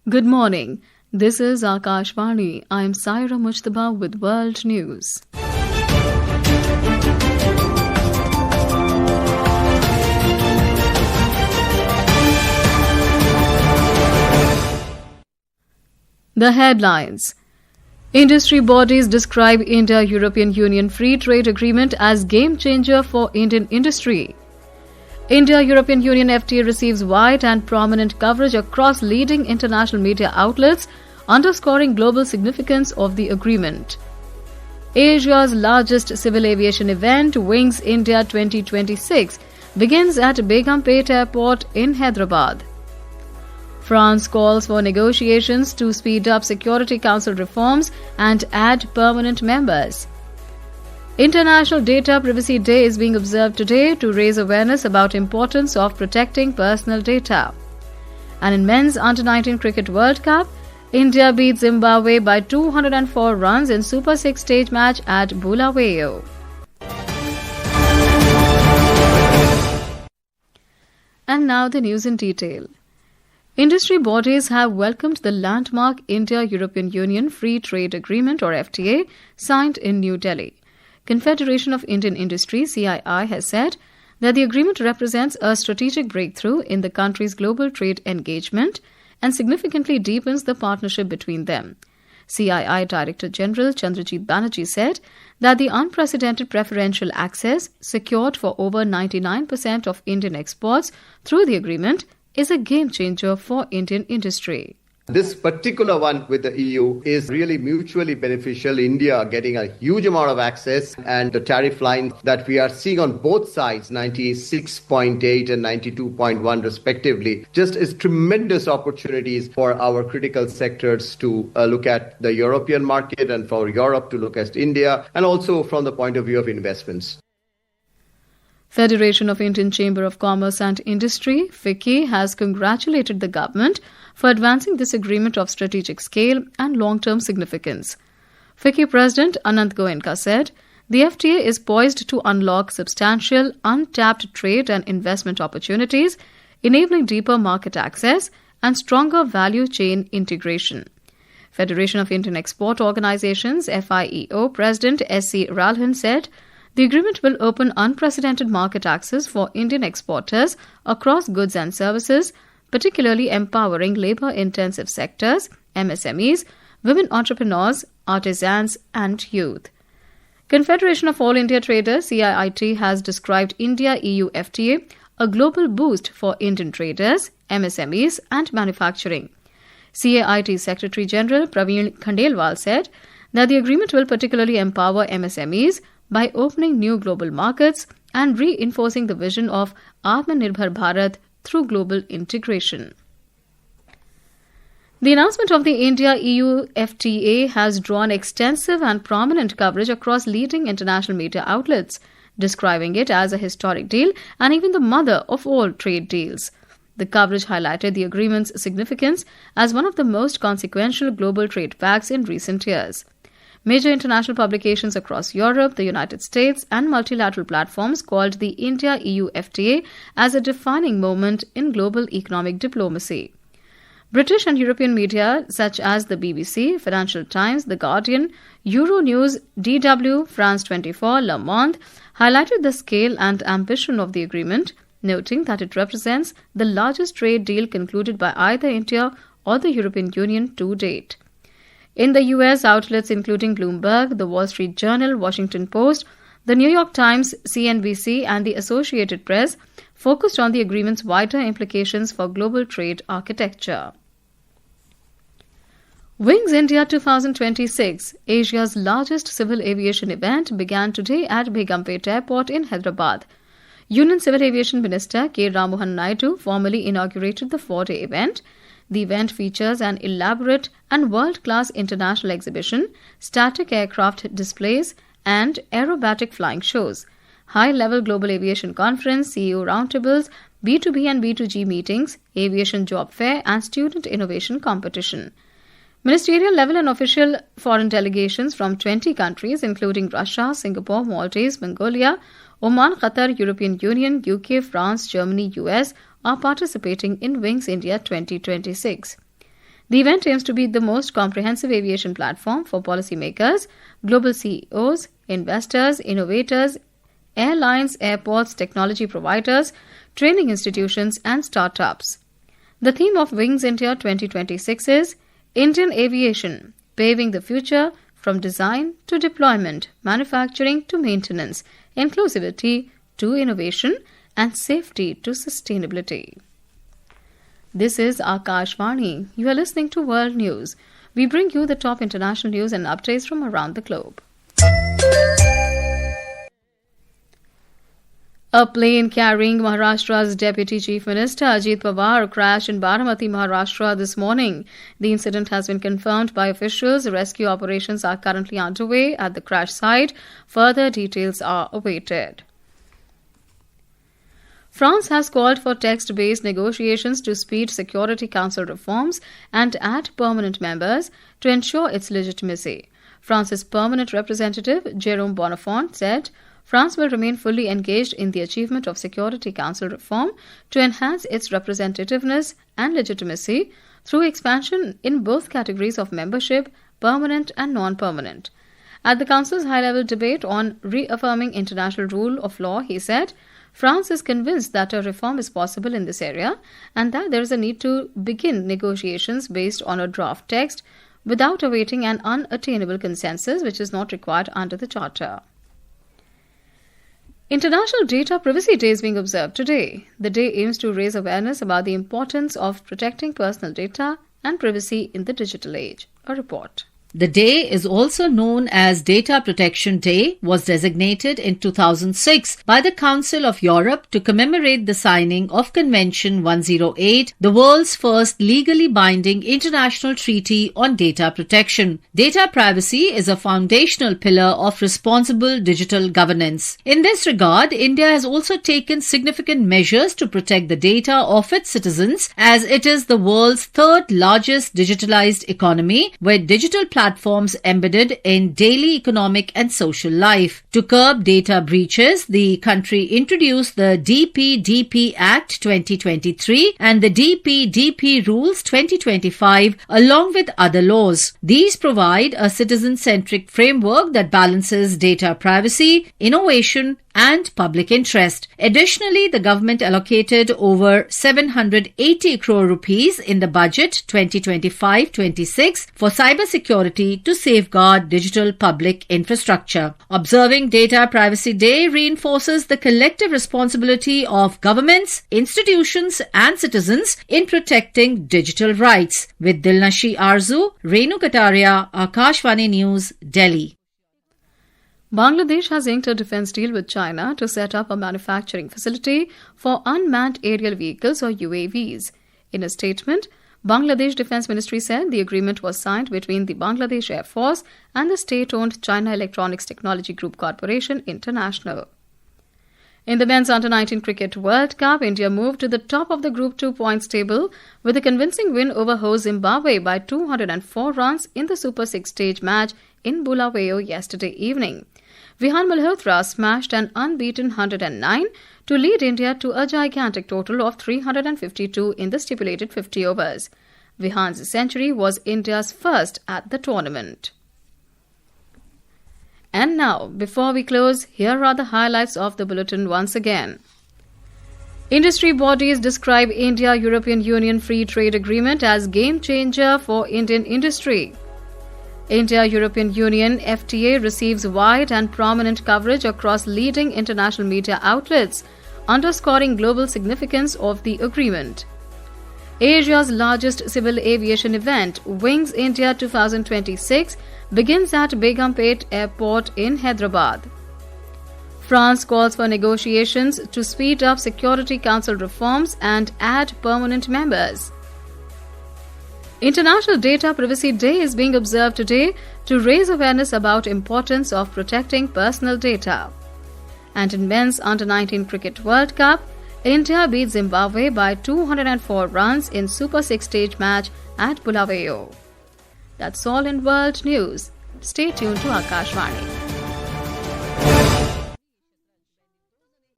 Good morning. This is Akashvani. I am Saira Mujtaba with World News. The headlines. Industry bodies describe India-European Union Free Trade Agreement as game changer for Indian industry. India-European Union FTA receives wide and prominent coverage across leading international media outlets, underscoring global significance of the agreement. Asia's largest civil aviation event, Wings India 2026, begins at Begumpet Airport in Hyderabad. France calls for negotiations to speed up Security Council reforms and add permanent members. International Data Privacy Day is being observed today to raise awareness about importance of protecting personal data. And in men's Under-19 Cricket World Cup, India beat Zimbabwe by 204 runs in Super 6 stage match at Bulawayo. And now the news in detail. Industry bodies have welcomed the landmark India-European Union Free Trade Agreement or FTA signed in New Delhi. Confederation of Indian Industry CII has said that the agreement represents a strategic breakthrough in the country's global trade engagement and significantly deepens the partnership between them. CII Director General Chandrajit Banerjee said that the unprecedented preferential access secured for over 99% of Indian exports through the agreement is a game changer for Indian industry. This particular one with the EU is really mutually beneficial. India getting a huge amount of access, and the tariff line that we are seeing on both sides, 96.8 and 92.1 respectively, just is tremendous opportunities for our critical sectors to look at the European market and for Europe to look at India, and also from the point of view of investments. Federation of Indian Chamber of Commerce and Industry, FICCI, has congratulated the government for advancing this agreement of strategic scale and long-term significance. FICCI President Anant Goenka said, the FTA is poised to unlock substantial, untapped trade and investment opportunities, enabling deeper market access and stronger value chain integration. Federation of Indian Export Organizations, FIEO President S.C. Ralhan said, the agreement will open unprecedented market access for Indian exporters across goods and services, particularly empowering labor-intensive sectors, MSMEs, women entrepreneurs, artisans and youth. Confederation of All India Traders, CIIT, has described India-EU FTA a global boost for Indian traders, MSMEs and manufacturing. CIIT Secretary General Praveen Khandelwal said that the agreement will particularly empower MSMEs by opening new global markets and reinforcing the vision of Atmanirbhar Bharat through global integration. The announcement of the India-EU FTA has drawn extensive and prominent coverage across leading international media outlets, describing it as a historic deal and even the mother of all trade deals. The coverage highlighted the agreement's significance as one of the most consequential global trade pacts in recent years. Major international publications across Europe, the United States, and multilateral platforms called the India-EU FTA as a defining moment in global economic diplomacy. British and European media such as the BBC, Financial Times, The Guardian, Euronews, DW, France 24, Le Monde highlighted the scale and ambition of the agreement, noting that it represents the largest trade deal concluded by either India or the European Union to date. In the U.S., outlets including Bloomberg, The Wall Street Journal, Washington Post, The New York Times, CNBC, and the Associated Press focused on the agreement's wider implications for global trade architecture. Wings India 2026, Asia's largest civil aviation event, began today at Begumpet Airport in Hyderabad. Union Civil Aviation Minister K. Rammohan Naidu formally inaugurated the 4-day event. The event features an elaborate and world-class international exhibition, static aircraft displays, and aerobatic flying shows, high-level global aviation conference, CEO roundtables, B2B and B2G meetings, aviation job fair, and student innovation competition. Ministerial level and official foreign delegations from 20 countries, including Russia, Singapore, Maldives, Mongolia, Oman, Qatar, European Union, UK, France, Germany, US, are participating in Wings India 2026. The event aims to be the most comprehensive aviation platform for policymakers, global CEOs, investors, innovators, airlines, airports, technology providers, training institutions, and startups. The theme of Wings India 2026 is Indian Aviation, Paving the Future from Design to Deployment, Manufacturing to Maintenance, Inclusivity to Innovation, and Safety to Sustainability. This is Akashvani. You are listening to World News. We bring you the top international news and updates from around the globe. A plane carrying Maharashtra's Deputy Chief Minister Ajit Pawar crashed in Baramati, Maharashtra this morning. The incident has been confirmed by officials. Rescue operations are currently underway at the crash site. Further details are awaited. France has called for text-based negotiations to speed Security Council reforms and add permanent members to ensure its legitimacy. France's permanent representative, Jérôme Bonnafont, said France will remain fully engaged in the achievement of Security Council reform to enhance its representativeness and legitimacy through expansion in both categories of membership, permanent and non-permanent. At the Council's high-level debate on reaffirming international rule of law, he said, France is convinced that a reform is possible in this area and that there is a need to begin negotiations based on a draft text without awaiting an unattainable consensus which is not required under the Charter. International Data Privacy Day is being observed today. The day aims to raise awareness about the importance of protecting personal data and privacy in the digital age. A report. The day is also known as Data Protection Day, was designated in 2006 by the Council of Europe to commemorate the signing of Convention 108, the world's first legally binding international treaty on data protection. Data privacy is a foundational pillar of responsible digital governance. In this regard, India has also taken significant measures to protect the data of its citizens, as it is the world's third largest digitalized economy, where digital platforms embedded in daily economic and social life. To curb data breaches, the country introduced the DPDP Act 2023 and the DPDP Rules 2025 along with other laws. These provide a citizen-centric framework that balances data privacy, innovation, and public interest. Additionally, the government allocated over 780 crore rupees in the budget 2025-26 for cybersecurity to safeguard digital public infrastructure. Observing Data Privacy Day reinforces the collective responsibility of governments, institutions, and citizens in protecting digital rights. With Dilnashi Arzu, Renu Kataria, Akashvani News, Delhi. Bangladesh has inked a defence deal with China to set up a manufacturing facility for unmanned aerial vehicles or UAVs. In a statement, Bangladesh Defence Ministry said the agreement was signed between the Bangladesh Air Force and the state-owned China Electronics Technology Group Corporation International. In the Men's Under-19 Cricket World Cup, India moved to the top of the Group 2 points table with a convincing win over host Zimbabwe by 204 runs in the Super 6 stage match in Bulawayo yesterday evening. Vihan Malhotra smashed an unbeaten 109 to lead India to a gigantic total of 352 in the stipulated 50 overs. Vihan's century was India's first at the tournament. And now, before we close, here are the highlights of the bulletin once again. Industry bodies describe India-European Union Free Trade Agreement as game changer for Indian industry. India-European Union FTA receives wide and prominent coverage across leading international media outlets, underscoring global significance of the agreement. Asia's largest civil aviation event, Wings India 2026, begins at Begumpet Airport in Hyderabad. France calls for negotiations to speed up Security Council reforms and add permanent members. International Data Privacy Day is being observed today to raise awareness about importance of protecting personal data. And in Men's Under-19 Cricket World Cup, India beat Zimbabwe by 204 runs in Super 6 stage match at Bulawayo. That's all in World News. Stay tuned to Akashvani.